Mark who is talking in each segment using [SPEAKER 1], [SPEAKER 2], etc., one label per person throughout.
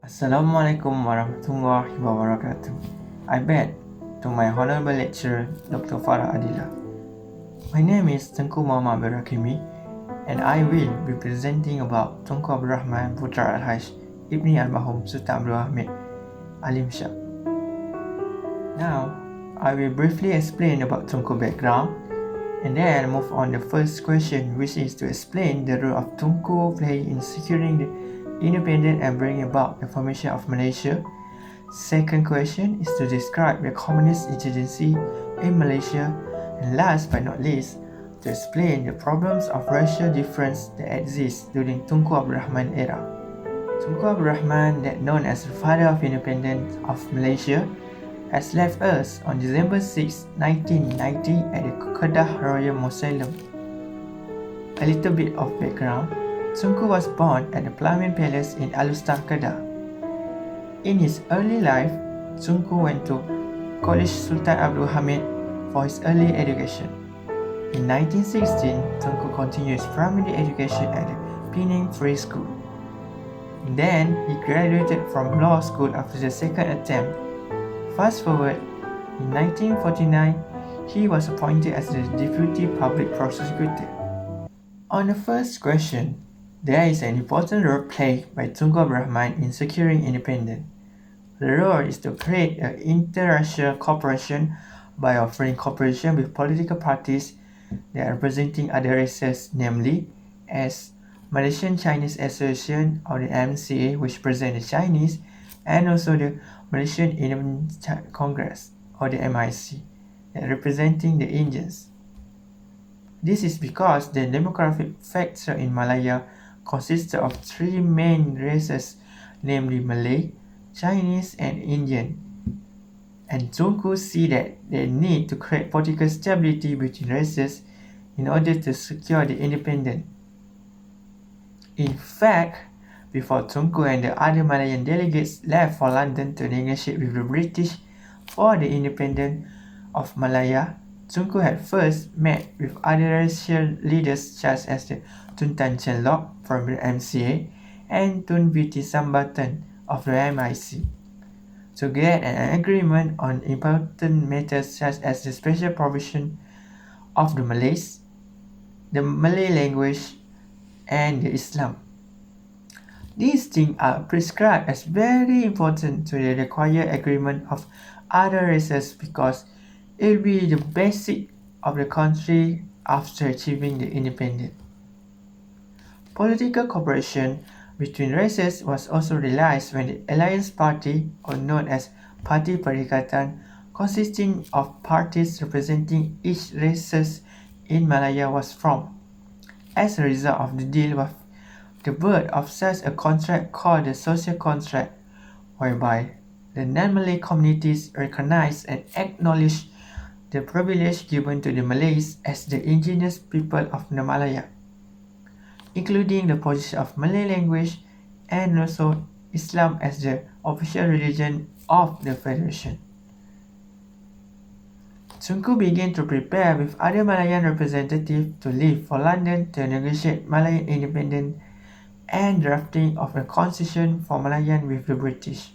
[SPEAKER 1] Assalamualaikum warahmatullahi wabarakatuh. I beg to my honorable lecturer, Dr. Farah Adila. My name is Tunku Muhammad Barakimi, and I will be presenting about Tunku Abdul Rahman Putra Al-Hajj Ibni Al-Mahum Sultan Abdul Hamid Alim Shah. Now, I will briefly explain about Tunku background, and then move on the first question, which is to explain the role of Tunku play in securing the independence and bringing about the formation of Malaysia. Second question is to describe the communist insurgency in Malaysia, and last but not least, to explain the problems of racial difference that exists during Tunku Abdul Rahman era. Tunku Abdul Rahman, that known as the father of independence of Malaysia, has left us on December 6, 1990 at the Kedah Royal Mausoleum. A little bit of background. Tunku was born at the Parliament Palace in Alustar, Kedah. In his early life, Tunku went to College Sultan Abdul Hamid for his early education. In 1916, Tunku continued his primary education at the Penang Free School. Then, he graduated from law school after the second attempt. Fast forward, in 1949, he was appointed as the Deputy Public Prosecutor. On the first question, there is an important role played by Tunku Abdul Rahman in securing independence. The role is to create an interracial cooperation by offering cooperation with political parties that are representing other races, namely as Malaysian Chinese Association or the MCA, which presents the Chinese, and also the Malaysian Indian Congress or the MIC, that representing the Indians. This is because the demographic factor in Malaya consists of three main races, namely Malay, Chinese, and Indian. And Tunku see that they need to create political stability between races in order to secure the independence. In fact, before Tunku and the other Malayan delegates left for London to negotiate with the British for the independence of Malaya, Tunku had first met with other racial leaders such as the Tun Tan Chen Lock from the MCA and Tun Viti Sambatan of the MIC to get an agreement on important matters such as the special provision of the Malays, the Malay language, and the Islam. These things are prescribed as very important to the required agreement of other races because it will be the basic of the country after achieving the independence. Political cooperation between races was also realized when the Alliance Party, or known as Parti Perikatan, consisting of parties representing each races in Malaya, was formed. As a result of the deal with the birth of such a contract called the social contract, whereby the non-Malay communities recognize and acknowledge the privilege given to the Malays as the indigenous people of the Malaya, including the position of Malay language and also Islam as the official religion of the Federation. Tunku began to prepare with other Malayan representatives to leave for London to negotiate Malayan independence and drafting of a constitution for Malayan with the British.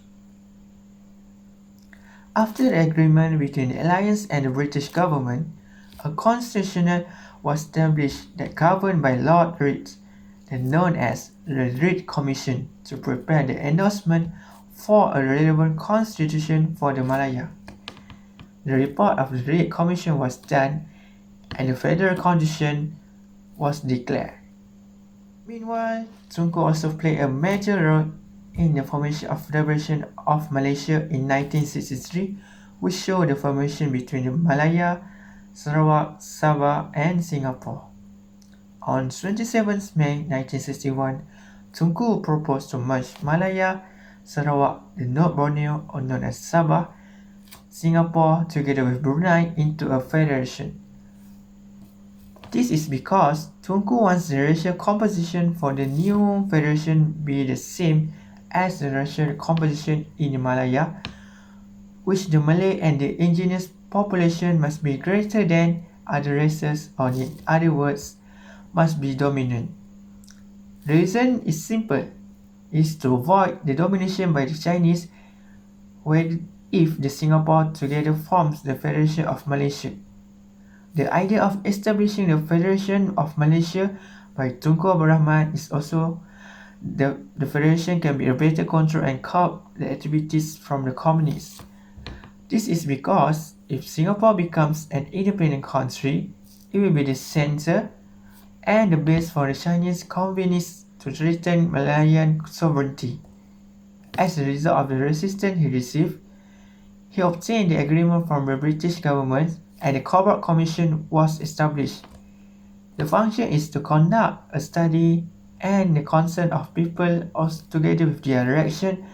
[SPEAKER 1] After the agreement between the Alliance and the British government, a constitution was established that governed by Lord Reed, known as the Reed Commission, to prepare the endorsement for a relevant constitution for the Malaya. The report of the Reed Commission was done and the federal constitution was declared. Meanwhile, Tunku also played a major role in the formation of Federation of Malaysia in 1963, which showed the formation between the Malaya, Sarawak, Sabah, and Singapore. On 27 May 1961, Tunku proposed to merge Malaya, Sarawak, the North Borneo, or known as Sabah, Singapore, together with Brunei into a federation. This is because Tunku wants the racial composition for the new federation be the same as the racial composition in the Malaya, which the Malay and the indigenous population must be greater than other races, or in other words, must be dominant. The reason is simple. is to avoid the domination by the Chinese if the Singapore together forms the Federation of Malaysia. The idea of establishing the Federation of Malaysia by Tunku Abdul Rahman is also the Federation can be a better control and curb the activities from the communists. This is because if Singapore becomes an independent country, it will be the center and the base for the Chinese communists to threaten Malayan sovereignty. As a result of the resistance he received, he obtained the agreement from the British government and the Cobalt Commission was established. The function is to conduct a study and the concern of people together with their reaction,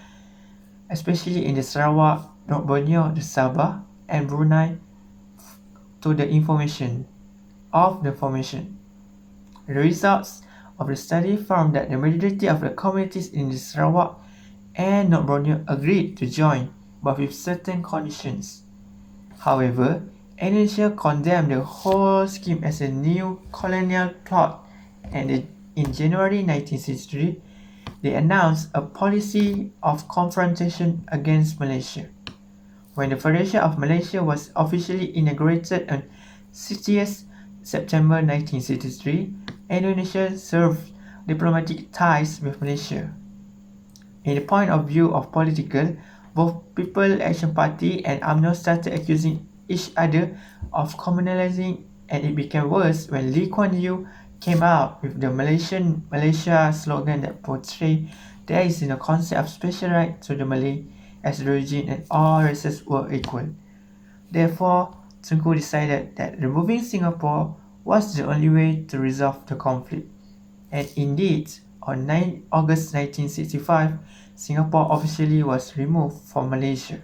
[SPEAKER 1] especially in the Sarawak, North Borneo, the Sabah, and Brunei, to the information of the formation. The results of the study found that the majority of the communities in the Sarawak and North Borneo agreed to join, but with certain conditions. However, Indonesia condemned the whole scheme as a new colonial plot, and in January 1963, they announced a policy of confrontation against Malaysia. When the Federation of Malaysia was officially inaugurated on 60th September 1963, Indonesia severed diplomatic ties with Malaysia. In the point of view of political, both People Action Party and UMNO started accusing each other of communalising, and it became worse when Lee Kuan Yew came out with the Malaysia slogan that portrayed there is no concept of special right to the Malay as the origin and all races were equal. Therefore, Tunku decided that removing Singapore was the only way to resolve the conflict. And indeed, on 9 August 1965, Singapore officially was removed from Malaysia.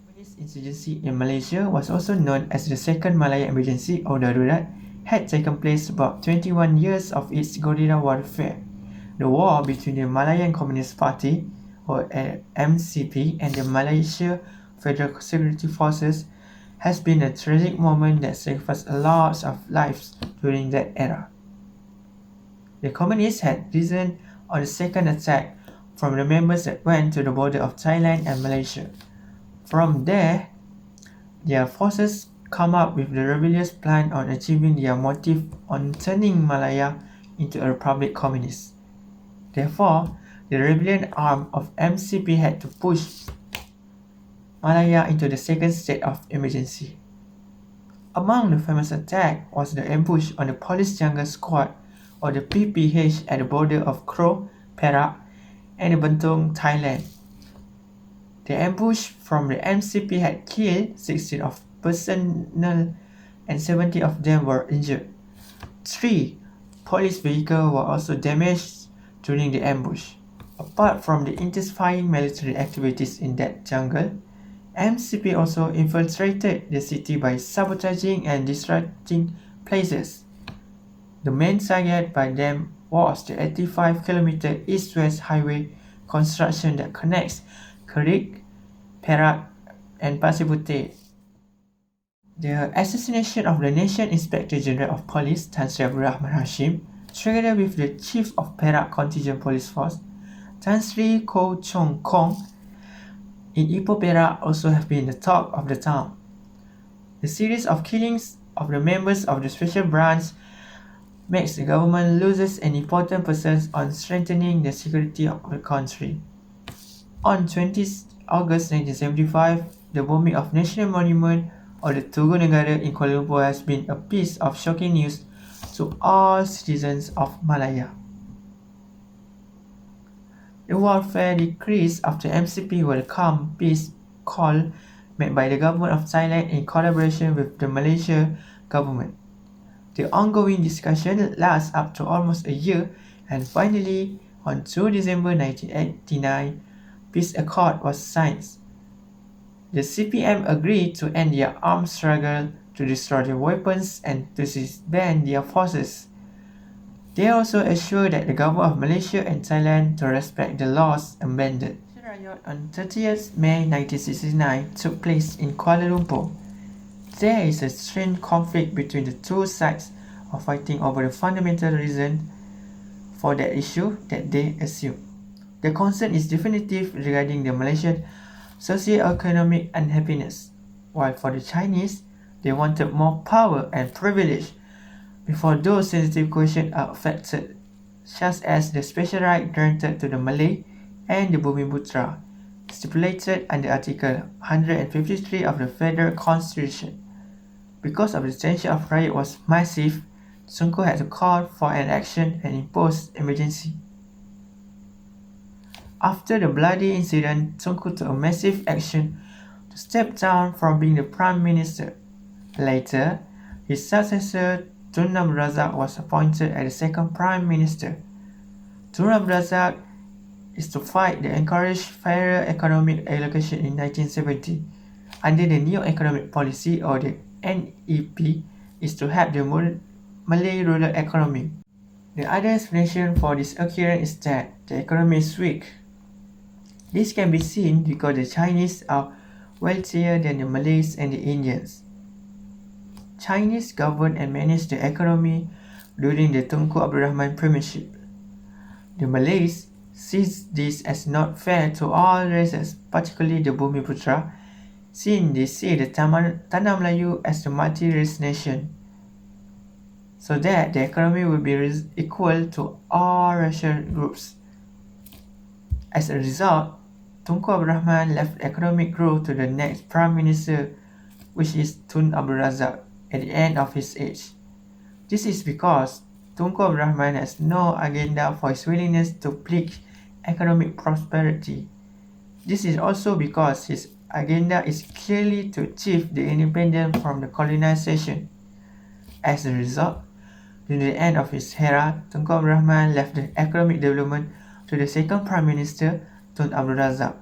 [SPEAKER 1] Communist insurgency in Malaysia was also known as the Second Malaya Emergency or Darurat, had taken place about 21 years of its guerrilla warfare. The war between the Malayan Communist Party or MCP and the Malaysia Federal Security Forces has been a tragic moment that sacrificed a lot of lives during that era. The communists had risen on the second attack from the members that went to the border of Thailand and Malaysia. From there, their forces come up with the rebellious plan on achieving their motive on turning Malaya into a republic communist. Therefore, the rebellion arm of MCP had to push Malaya into the second state of emergency. Among the famous attack was the ambush on the Police Jungle Squad or the PPH at the border of Kro, Perak, and Bentong, Thailand. The ambush from the MCP had killed 16 of personnel and 70 of them were injured. 3 police vehicles were also damaged during the ambush. Apart from the intensifying military activities in that jungle, MCP also infiltrated the city by sabotaging and disrupting places. The main target by them was the 85-kilometer east-west highway construction that connects Kerik, Perak, and Pasir Puteh. The assassination of the Nation Inspector General of Police Tan Sri Rahman Hashim, together with the Chief of Perak Contingent Police Force, Tan Sri Koh Chong Kong, in Ipoh, Perak also have been the talk of the town. The series of killings of the members of the special branch makes the government loses an important person on strengthening the security of the country. On 20 August 1975, the bombing of National Monument or the Tugu Negara in Kuala Lumpur has been a piece of shocking news to all citizens of Malaya. The warfare decreased after MCP welcomed peace call made by the government of Thailand in collaboration with the Malaysia government. The ongoing discussion lasts up to almost a year, and finally, on 2 December 1989, peace accord was signed. The CPM agreed to end their armed struggle, to destroy their weapons, and to disband their forces. They also assured that the government of Malaysia and Thailand to respect the laws amended. The riot on 30th May 1969 took place in Kuala Lumpur. There is a strange conflict between the two sides of fighting over the fundamental reason for that issue that they assume. The concern is definitive regarding the Malaysian socio-economic unhappiness, while for the Chinese, they wanted more power and privilege before those sensitive questions are affected, such as the special right granted to the Malay and the Bumiputra, stipulated under Article 153 of the Federal Constitution. Because of the tension of riot was massive, Tunku had to call for an action and impose emergency. After the bloody incident, Tunku took a massive action to step down from being the Prime Minister. Later, his successor Tun Abdul Razak was appointed as the second Prime Minister. Tun Abdul Razak is to fight the encouraged fairer economic allocation in 1970. Under the New Economic Policy or the NEP is to help the Malay rural economy. The other explanation for this occurrence is that the economy is weak. This can be seen because the Chinese are wealthier than the Malays and the Indians. Chinese governed and managed the economy during the Tunku Abdul Rahman premiership. The Malays sees this as not fair to all races, particularly the Bumiputra, since they see the Tanah Melayu as a multi-race nation, so that the economy will be equal to all racial groups. As a result, Tunku Abdul Rahman left economic growth to the next Prime Minister, which is Tun Abdul Razak, at the end of his age. This is because Tunku Abdul Rahman has no agenda for his willingness to preach economic prosperity. This is also because his agenda is clearly to achieve the independence from the colonization. As a result, during the end of his era, Tunku Abdul Rahman left the economic development to the second Prime Minister, Tun Abdul Razak.